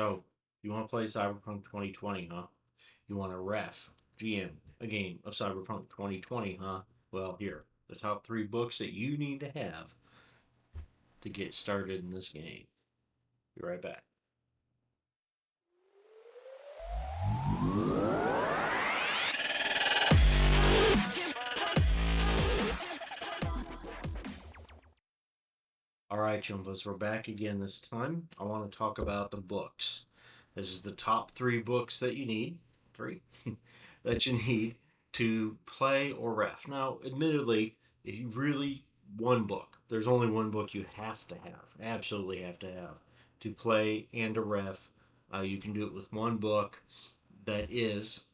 So, you want to play Cyberpunk 2020, huh? You want to GM, a game of Cyberpunk 2020, huh? Well, here, the top three books that you need to have to get started in this game. Be right back. All right, Jumbos, we're back again this time. I want to talk about the books. This is the top three books that you need, three, that you need to play or ref. Now, admittedly, if you really, one book, there's only one book you have to have, absolutely have to have, to play and to ref. You can do it with one book that is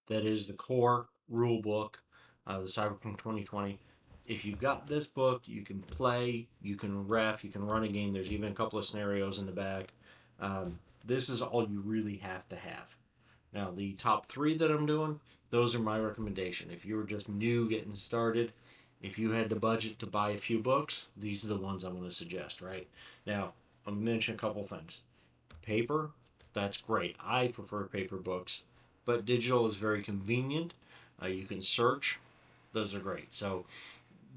the core rule book, the Cyberpunk 2020. If you've got this book, you can play, you can ref, you can run a game. There's even a couple of scenarios in the back. This is all you really have to have. Now, the top three that I'm doing, those are my recommendation. If you were just new getting started, if you had the budget to buy a few books, these are the ones I'm going to suggest, right? Now, I'm going to mention a couple things. Paper, that's great. I prefer paper books, but digital is very convenient. You can search, those are great. So,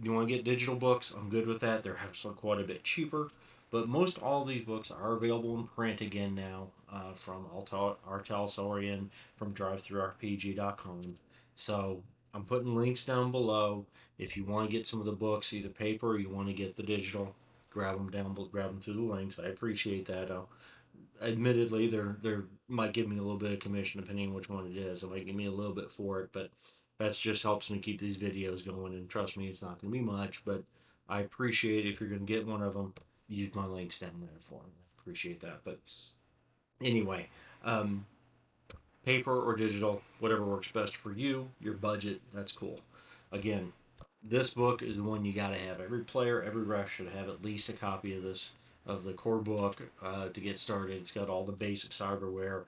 you want to get digital books, I'm good with that. They're actually quite a bit cheaper. But most all these books are available in print again now from Talsorian, from DriveThruRPG.com. So I'm putting links down below. If you want to get some of the books, either paper or you want to get the digital, grab them grab them through the links. I appreciate that. Admittedly, they're might give me a little bit of commission depending on which one it is. It might give me a little bit for it, but that just helps me keep these videos going. And trust me, it's not going to be much, but I appreciate if you're going to get one of them, use my links down there for them. I appreciate that. But anyway, um, paper or digital, whatever works best for you, your budget, that's cool. Again, this book is the one you got to have. Every player, every ref should have at least a copy of this, of the core book to get started. It's got all the basic cyberware,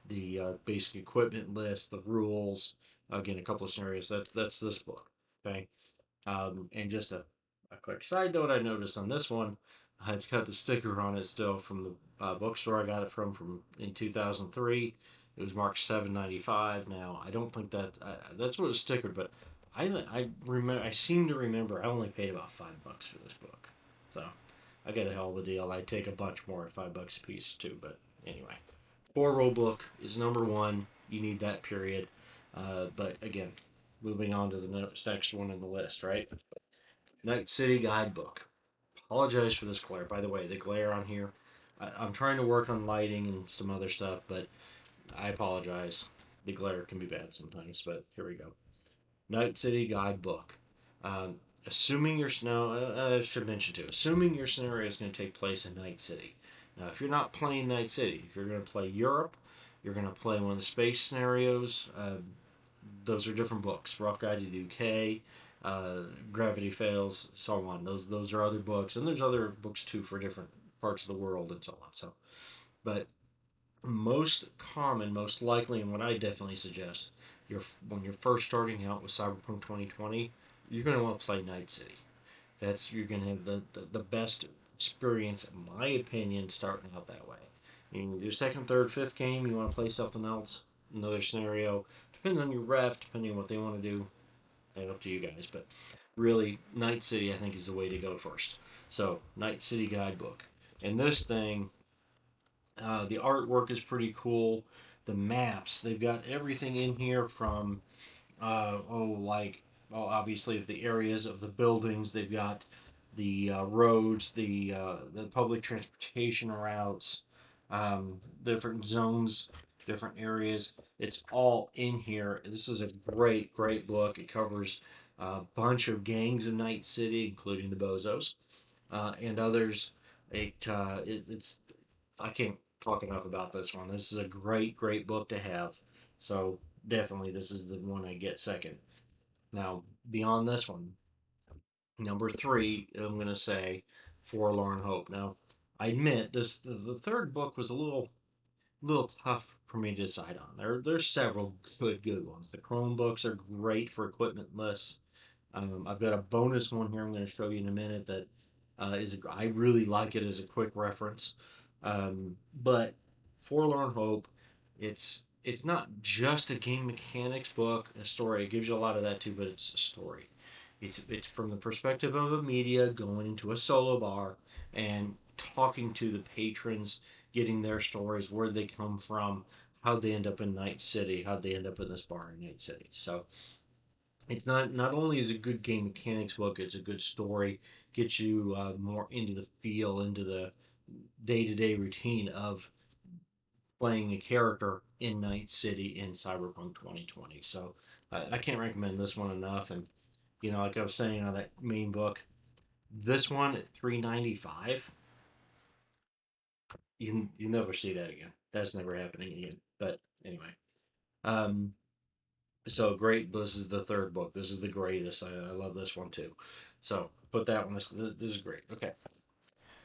the basic equipment list, the rules. Again, a couple of scenarios. That's this book. Okay. And just a quick side note I noticed on this one, it's got the sticker on it still from the bookstore I got it from in 2003. It was marked 7.95. Now I don't think that's what it's stickered, but I remember I seem to remember I only paid about $5 for this book, so I got a hell of a deal. I'd take a bunch more at $5 a piece too, but anyway, core rule book is number one. You need that period. But again, moving on to the next one in the list, right? Night City Guidebook. Apologize for this glare. By the way, the glare on here, I'm trying to work on lighting and some other stuff, but I apologize. The glare can be bad sometimes, but here we go. Night City Guidebook. Assuming your I should mention too, assuming your scenario is going to take place in Night City. Now, if you're not playing Night City, if you're going to play Europe, you're going to play one of the space scenarios. Those are different books. Rough Guide to the UK, Gravity Fails, so on. Those are other books, and there's other books too for different parts of the world and so on. So, but most common, most likely, and what I definitely suggest, when you're first starting out with Cyberpunk 2020, you're going to want to play Night City. You're going to have the best experience, in my opinion, starting out that way. In your second, third, fifth game, you want to play something else, another scenario. Depends on your ref, depending on what they want to do. Up to you guys, but really, Night City I think is the way to go first. So, Night City Guidebook, and this thing, the artwork is pretty cool. The maps, they've got everything in here from obviously the areas of the buildings. They've got the roads, the public transportation routes, different zones, different areas. It's all in here. This is a great book. It covers a bunch of gangs in Night City, including the Bozos and others. It's I can't talk enough about this one. This is a great book to have. So definitely, this is the one I get second. Now, beyond this one, number three, I'm going to say Forlorn Hope. Now, I admit the third book was a little tough for me to decide on. There's several good ones. The Chrome books are great for equipment lists. I've got a bonus one here I'm going to show you in a minute that I really like it as a quick reference. But Forlorn Hope, it's not just a game mechanics book, a story. It gives you a lot of that too, but it's a story. It's from the perspective of a media going into a solo bar and talking to the patrons, getting their stories, where they come from, how they end up in Night City, how they end up in this bar in Night City. So it's not only is a good game mechanics book, it's a good story, gets you more into the feel, into the day-to-day routine of playing a character in Night City in Cyberpunk 2020. So I can't recommend this one enough. And like I was saying on that main book, this one at 395, you never see that again. That's never happening again. But anyway, um, so great. This is the third book. This is the greatest. I love this one too. So put that one. This is great. Okay,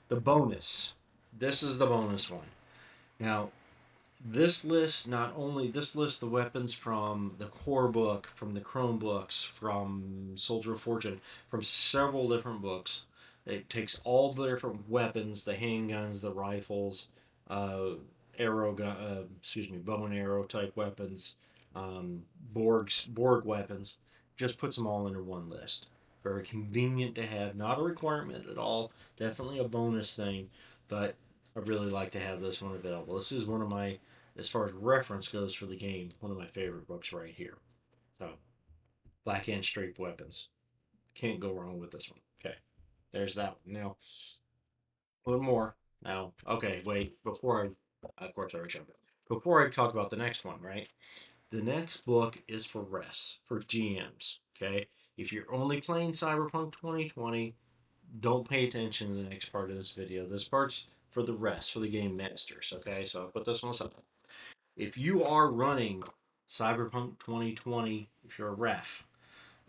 the bonus. This is the bonus one. Now this lists the weapons from the core book, from the Chrome books, from Soldier of Fortune, from several different books. It takes all the different weapons, the handguns, the rifles, uh, bow and arrow type weapons, Borg weapons. Just puts them all into one list. Very convenient to have, not a requirement at all. Definitely a bonus thing, but I really like to have this one available. This is one of my, as far as reference goes for the game, one of my favorite books right here. So, Blackhand Straight Weapons. Can't go wrong with this one. Okay, there's that one. Now, a little more. Now, okay, wait, of course I already showed it. Before I talk about the next one, right? The next book is for refs, for GMs, okay? If you're only playing Cyberpunk 2020, don't pay attention to the next part of this video. This part's for the refs, for the game masters, okay? So I'll put this one aside. If you are running Cyberpunk 2020, if you're a ref,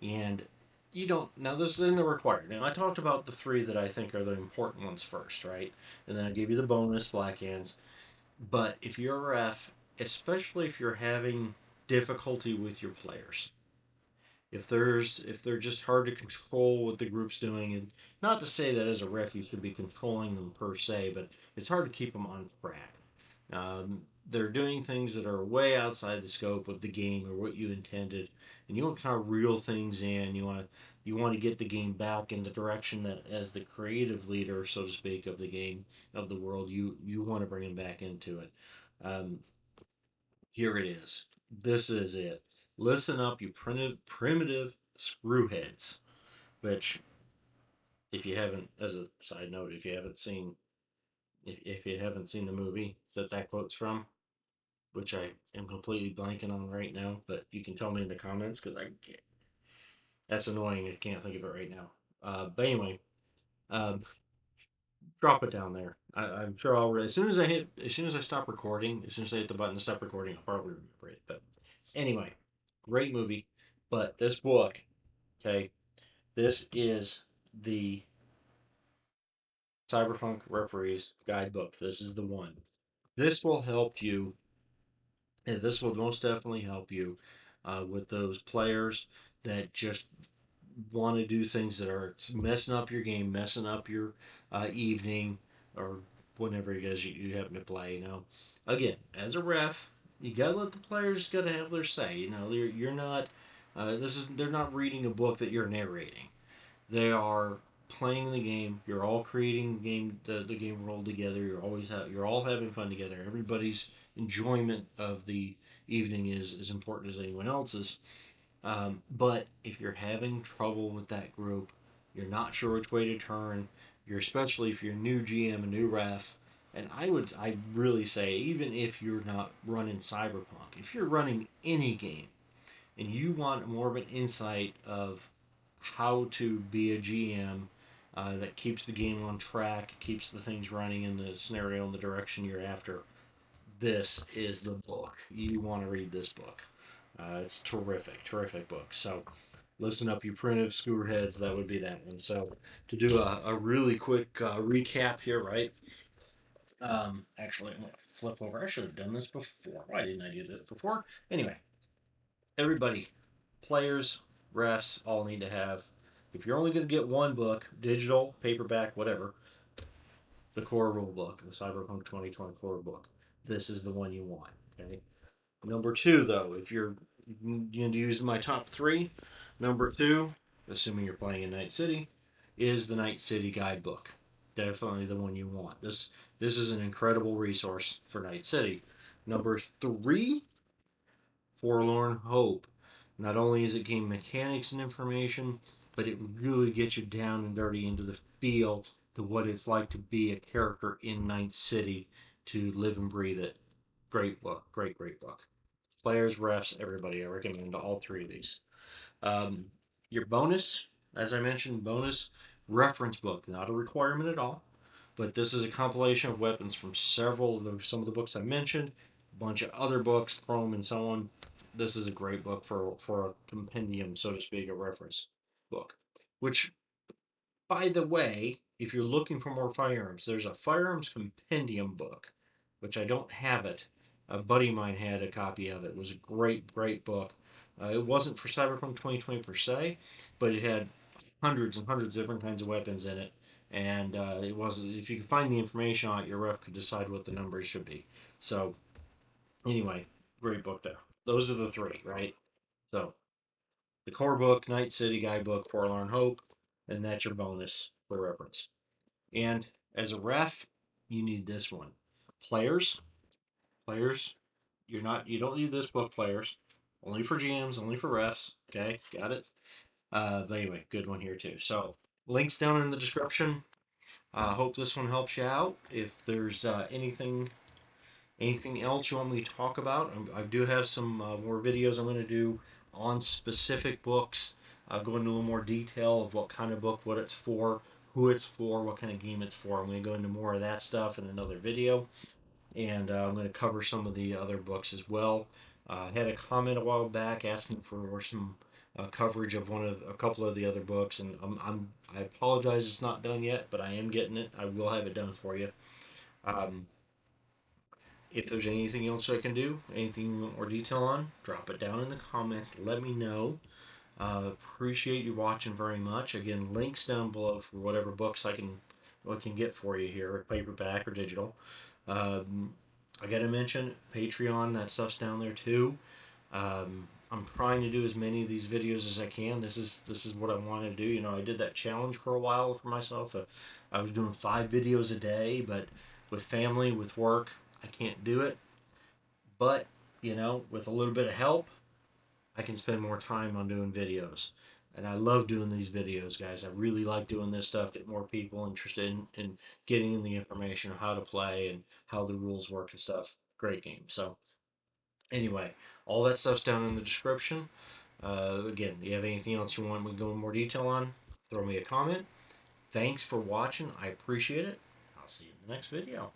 and you don't, now this isn't required. Now I talked about the three that I think are the important ones first, right? And then I gave you the bonus Blackhands. But if you're a ref, especially if you're having difficulty with your players, if they're just hard to control what the group's doing, and not to say that as a ref you should be controlling them per se, but it's hard to keep them on track. They're doing things that are way outside the scope of the game or what you intended, and you want to kind of reel things in. You want to get the game back in the direction that, as the creative leader, so to speak, of the game, of the world, you want to bring them back into it. Um, Here it is. This is it. Listen up, you primitive screwheads. Which, if you haven't, as a side note, if you haven't seen the movie that quote's from, which I am completely blanking on right now, but you can tell me in the comments because I can't. That's annoying. I can't think of it right now. But anyway, um, drop it down there. I'm sure as soon as I stop recording, as soon as I hit the button to stop recording, I'll probably remember it. But anyway, great movie. But this book, okay, this is the Cyberpunk Referees Guidebook. This is the one. This will help you, and this will most definitely help you with those players that just want to do things that are messing up your game, messing up your evening, or whenever it is you happen to play. Again, as a ref, you gotta let the players gotta have their say. You're not. They're not reading a book that you're narrating. They are playing the game. You're all creating the game world together. You're all having fun together. Everybody's enjoyment of the evening is as important as anyone else's. But if you're having trouble with that group, you're not sure which way to turn. Especially if you're a new GM, a new ref, and I really say even if you're not running Cyberpunk, if you're running any game and you want more of an insight of how to be a GM that keeps the game on track, keeps the things running in the scenario in the direction you're after, this is the book. You want to read this book. It's terrific, terrific book. So listen up, you primitive screwheads. That would be that one. So to do a really quick recap here, right? Actually, I'm gonna flip over. I should have done this before. Why didn't I do this before? Anyway, everybody, players, refs, all need to have If you're only going to get one book, digital, paperback, whatever, the core rule book, the Cyberpunk 2024 book, this is the one you want. Okay. Number two, though, if you're going to use my top three, number two, assuming you're playing in Night City, is the Night City guidebook. Definitely the one you want. This is an incredible resource for Night City. Number three, Forlorn Hope. Not only is it game mechanics and information, but it really gets you down and dirty into the feel to what it's like to be a character in Night City, to live and breathe it. Great book, great book. Players, refs, everybody. I recommend all three of these. Um, your bonus, as I mentioned, bonus reference book, not a requirement at all, but this is a compilation of weapons from some of the books I mentioned, a bunch of other books, Chrome and so on. This is a great book for a compendium, so to speak, a reference book. Which, by the way, if you're looking for more firearms, there's a firearms compendium book, which I don't have it. A buddy of mine had a copy of it. It was a great book. It wasn't for Cyberpunk 2020 per se, but it had hundreds and hundreds of different kinds of weapons in it. And it wasn't. If you could find the information on it, your ref could decide what the numbers should be. So anyway, great book there. Those are the three, right? So the core book, Night City Guidebook, Forlorn Hope, and that's your bonus for reference. And as a ref, you need this one. Players, players, you don't need this book, players. Only for GMs, only for refs. Okay, got it. But anyway, good one here too. So links down in the description. Hope this one helps you out. If there's anything else you want me to talk about, I do have some more videos I'm going to do on specific books. Go into a little more detail of what kind of book, what it's for, who it's for, what kind of game it's for. I'm going to go into more of that stuff in another video, and I'm going to cover some of the other books as well. I had a comment a while back asking for some coverage of a couple of the other books, and I apologize it's not done yet, but I am getting it. I will have it done for you. Um, if there's anything else I can do, anything you want more detail on, drop it down in the comments. Let me know. Appreciate you watching very much. Again, links down below for whatever books I can get for you here, paperback or digital. I gotta mention Patreon. That stuff's down there too. I'm trying to do as many of these videos as I can. This is what I want to do. You know, I did that challenge for a while for myself. I was doing 5 videos a day, but with family, with work, I can't do it. But you know, with a little bit of help, I can spend more time on doing videos. And I love doing these videos, guys. I really like doing this stuff, get more people interested in getting the information of how to play and how the rules work and stuff. Great game. So anyway, all that stuff's down in the description. Again, if you have anything else you want me to go in more detail on, throw me a comment. Thanks for watching. I appreciate it. I'll see you in the next video.